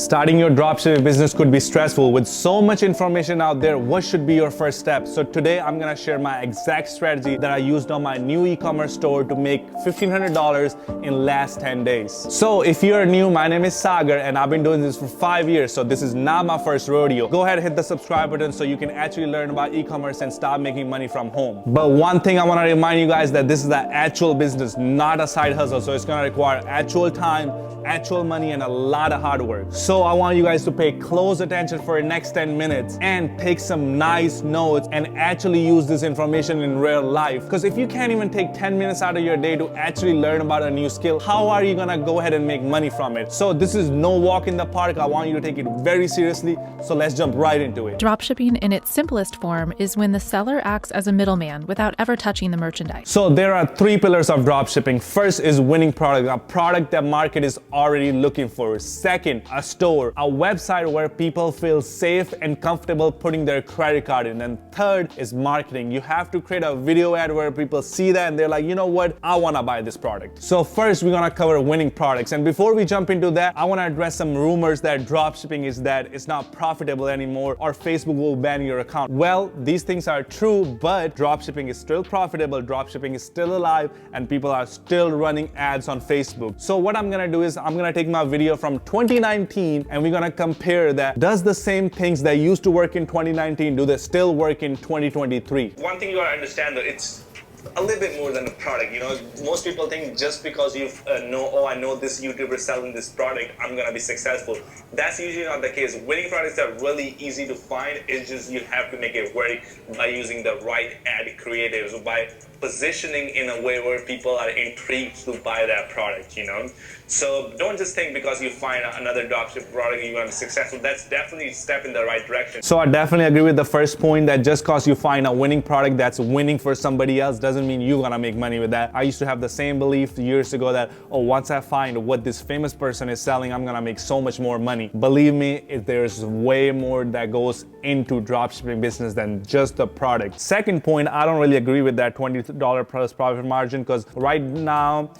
Starting your dropshipping business could be stressful. With so much information out there, what should be your first step? So today I'm gonna share my exact strategy that I used on my new e-commerce store to make $1,500 in last 10 days. So if you're new, my name is Sagar and I've been doing this for 5 years, so this is not my first rodeo. Go ahead and hit the subscribe button so you can actually learn about e-commerce and start making money from home. But one thing I wanna remind you guys that this is an actual business, not a side hustle. So it's gonna require actual time, actual money, and a lot of hard work. So I want you guys to pay close attention for the next 10 minutes and take some nice notes and actually use this information in real life. Because if you can't even take 10 minutes out of your day to actually learn about a new skill, how are you gonna go ahead and make money from it? So this is no walk in the park. I want you to take it very seriously. So let's jump right into it. Dropshipping in its simplest form is when the seller acts as a middleman without ever touching the merchandise. So there are 3 pillars of dropshipping. First is winning product, a product that market is already looking for. Second, a store, a website where people feel safe and comfortable putting their credit card in. And third is marketing. You have to create a video ad where people see that and they're like, you know what, I want to buy this product. So first we're gonna cover winning products. And before we jump into that, I want to address some rumors that dropshipping is that it's not profitable anymore or Facebook will ban your account. Well, these things are true, but dropshipping is still profitable, dropshipping is still alive, and people are still running ads on Facebook. So what I'm gonna do is I'm gonna take my video from 2019 and we're gonna compare that. Does the same things that used to work in 2019, do they still work in 2023? One thing you gotta understand though, it's a little bit more than a product. You know, most people think just because you I know this YouTuber selling this product, I'm gonna be successful. That's usually not the case. Winning products are really easy to find. It's just you have to make it work by using the right ad creatives, by positioning in a way where people are intrigued to buy that product, you know? So don't just think because you find another dropship product you're gonna be successful. That's definitely a step in the right direction. So I definitely agree with the first point that just because you find a winning product that's winning for somebody else doesn't mean you're gonna make money with that. I used to have the same belief years ago that, oh, once I find what this famous person is selling, I'm gonna make so much more money. Believe me, there's way more that goes into dropshipping business than just the product. Second point, I don't really agree with that $20 plus profit margin, because right now,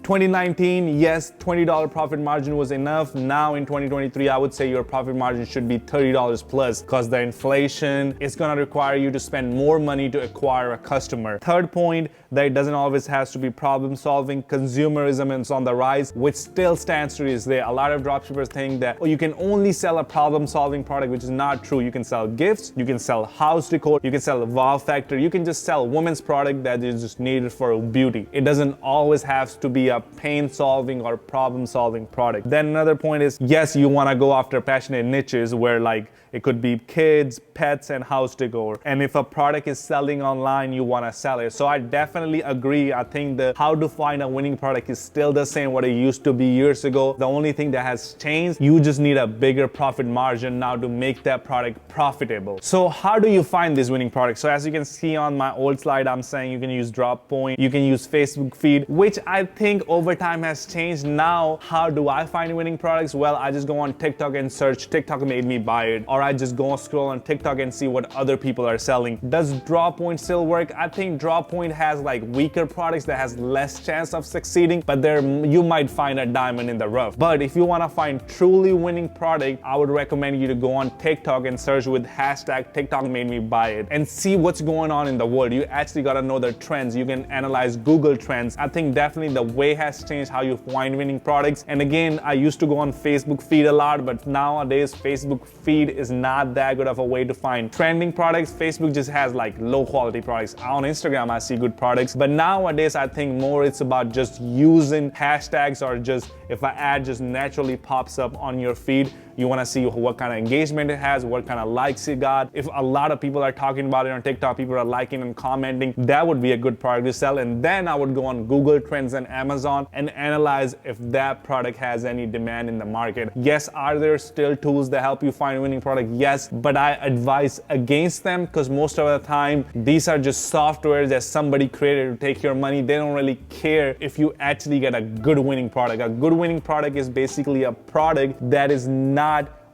2019, yes, $20 profit margin was enough. Now in 2023, I would say your profit margin should be $30 plus, because the inflation is gonna require you to spend more money to acquire a customer. Third point, that it doesn't always has to be problem solving. Consumerism is on the rise, which still stands to this day. A lot of dropshippers think that, oh, you can only sell a problem solving product, which is not true. You can sell gifts, you can sell house decor, you can sell a wow factor, you can just sell women's product that is just needed for beauty. It doesn't always have to be a pain solving or problem solving product. Then another point is, yes, you want to go after passionate niches where like it could be kids, pets, and house decor. And if a product is selling online, you want to sell it. So I definitely agree. I think the how to find a winning product is still the same what it used to be years ago. The only thing that has changed, you just need a bigger profit margin now to make that product profitable. So how do you find this winning product? So as you can see on my old slide, I'm saying you can use drop point, you can use Facebook feed, which I think over time has changed. Now, how do I find winning products? Well, I just go on TikTok and search TikTok made me buy it, or I just go and scroll on TikTok and see what other people are selling. Does drop point still work? I think drop point has like weaker products that has less chance of succeeding, but there you might find a diamond in the rough. But if you want to find truly winning product, I would recommend you to go on TikTok and search with hashtag TikTok made me buy it and see what's going on in the world. You actually got to know the trends. You can analyze Google trends. I think definitely the way has changed how you find winning products. And again, I used to go on Facebook feed a lot, but nowadays Facebook feed is not that good of a way to find trending products. Facebook just has like low quality products. On Instagram, I see good products, but nowadays I think more it's about just using hashtags, or just if an ad just naturally pops up on your feed, you want to see what kind of engagement it has, what kind of likes it got. If a lot of people are talking about it on TikTok, people are liking and commenting, that would be a good product to sell. And then I would go on Google Trends and Amazon and analyze if that product has any demand in the market. Yes, are there still tools that help you find winning product? Yes, but I advise against them, because most of the time these are just softwares that somebody created to take your money. They don't really care if you actually get a good winning product. A good winning product is basically a product that is not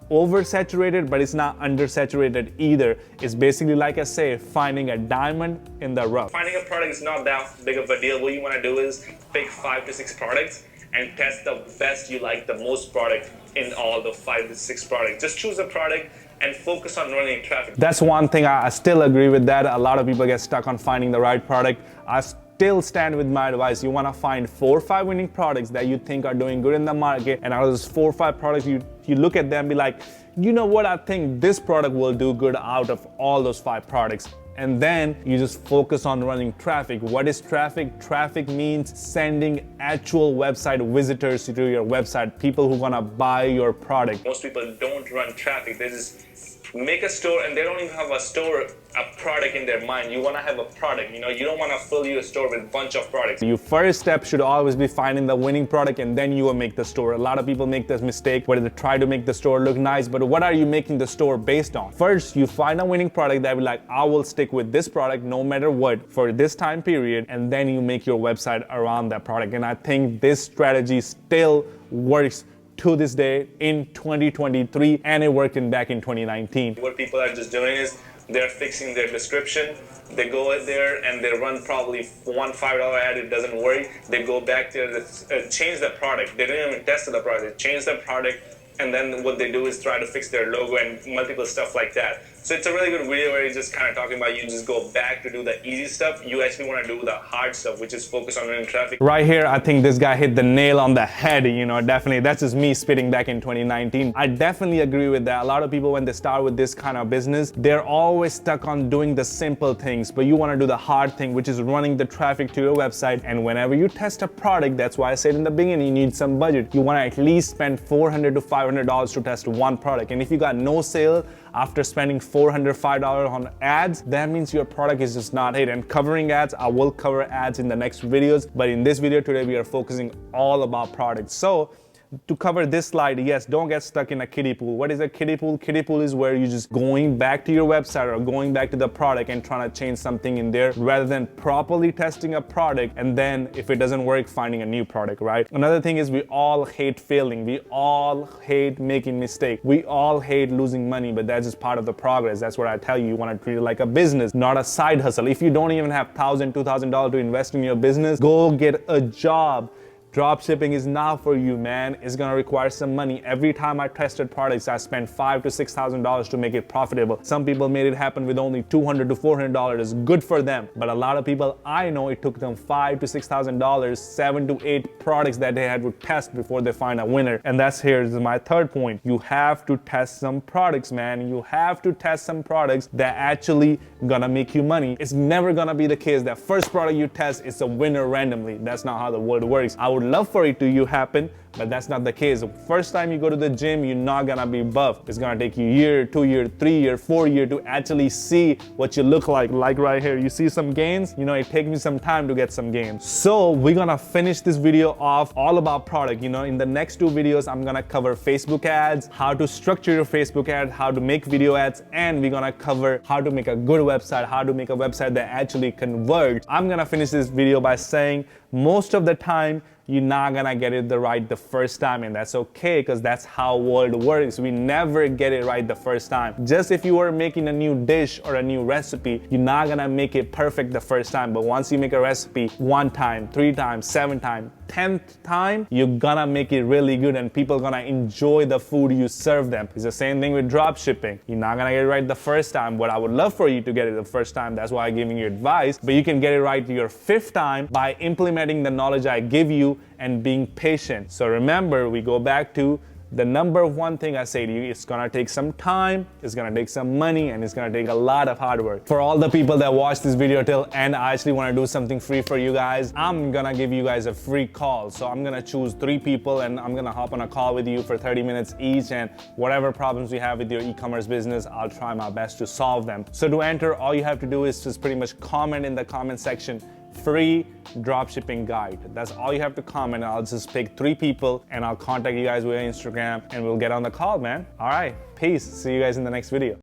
oversaturated, but it's not undersaturated either. It's basically, like I say, finding a diamond in the rough. Finding a product is not that big of a deal. What you want to do is pick 5 to 6 products and test the best you like, the most product in all the 5 to 6 products. Just choose a product and focus on running traffic. That's one thing I still agree with that. A lot of people get stuck on finding the right product. I still stand with my advice. You want to find 4 or 5 winning products that you think are doing good in the market, and out of those 4 or 5 products, you look at them and be like, you know what, I think this product will do good out of all those 5 products. And then you just focus on running traffic. What is traffic? Traffic means sending actual website visitors to your website, people who wanna buy your product. Most people don't run traffic. They just make a store and they don't even have a product in their mind. You want to have a product, you don't want to fill your store with a bunch of products. Your first step should always be finding the winning product, and then you will make the store. A lot of people make this mistake where they try to make the store look nice, but what are you making the store based on? First, you find a winning product that will I will stick with this product no matter what for this time period, and then you make your website around that product. And I think this strategy still works to this day in 2023, and it worked back in 2019. What people are just doing is they're fixing their description. They go in there and they run probably one $5 ad, it doesn't work. They go back there, change the product. They didn't even test the product, they change the product, and then what they do is try to fix their logo and multiple stuff like that. So it's a really good video where you're just kind of talking about you just go back to do the easy stuff. You actually want to do the hard stuff, which is focus on running traffic. Right here, I think this guy hit the nail on the head, definitely. That's just me spitting back in 2019. I definitely agree with that. A lot of people, when they start with this kind of business, they're always stuck on doing the simple things, but you want to do the hard thing, which is running the traffic to your website. And whenever you test a product, that's why I said in the beginning, you need some budget. You want to at least spend $400 to $500 to test one product. And if you got no sale after spending $400, $5 on ads, that means your product is just not hit. And covering ads, I will cover ads in the next videos, but in this video today, we are focusing all about products. So to cover this slide, yes, don't get stuck in a kiddie pool. What is a kiddie pool? Kiddie pool is where you're just going back to your website or going back to the product and trying to change something in there rather than properly testing a product, and then if it doesn't work, finding a new product, right? Another thing is we all hate failing. We all hate making mistakes. We all hate losing money, but that's just part of the progress. That's what I tell you. You want to treat it like a business, not a side hustle. If you don't even have $1,000, $2,000 to invest in your business, go get a job. Dropshipping is not for you, man. It's gonna require some money. Every time I tested products, I spent $5,000 to $6,000 to make it profitable. Some people made it happen with only $200 to $400. It's good for them. But a lot of people I know, it took them $5,000 to $6,000, 7 to 8 products that they had to test before they find a winner. And here's my third point. You have to test some products, man. You have to test some products that actually gonna make you money. It's never gonna be the case that first product you test is a winner randomly. That's not how the world works. I would love for it to happen, but that's not the case. First time you go to the gym, you're not gonna be buff. It's gonna take you a year, 2 year, 3 year, 4 year to actually see what you look like. Like right here, you see some gains? It takes me some time to get some gains. So we're gonna finish this video off all about product. In the next 2 videos, I'm gonna cover Facebook ads, how to structure your Facebook ads, how to make video ads, and we're gonna cover how to make a good website, how to make a website that actually converts. I'm gonna finish this video by saying most of the time, you're not gonna get it right the first time, and that's okay, because that's how world works. We never get it right the first time. Just if you were making a new dish or a new recipe, you're not gonna make it perfect the first time, but once you make a recipe 1 time, 3 times, 7 times, 10th time, you're gonna make it really good and people are gonna enjoy the food you serve them. It's the same thing with drop shipping. You're not gonna get it right the first time, but I would love for you to get it the first time. That's why I'm giving you advice, but you can get it right your 5th time by implementing the knowledge I give you and being patient. So remember, we go back to the number 1 thing I say to you, it's gonna take some time, it's gonna take some money, and it's gonna take a lot of hard work. For all the people that watch this video till end, I actually wanna do something free for you guys. I'm gonna give you guys a free call. So I'm gonna choose 3 people and I'm gonna hop on a call with you for 30 minutes each, and whatever problems you have with your e-commerce business, I'll try my best to solve them. So to enter, all you have to do is just pretty much comment in the comment section, free dropshipping guide. That's all you have to comment. I'll just pick 3 people and I'll contact you guys via Instagram and we'll get on the call, man. All right, peace. See you guys in the next video.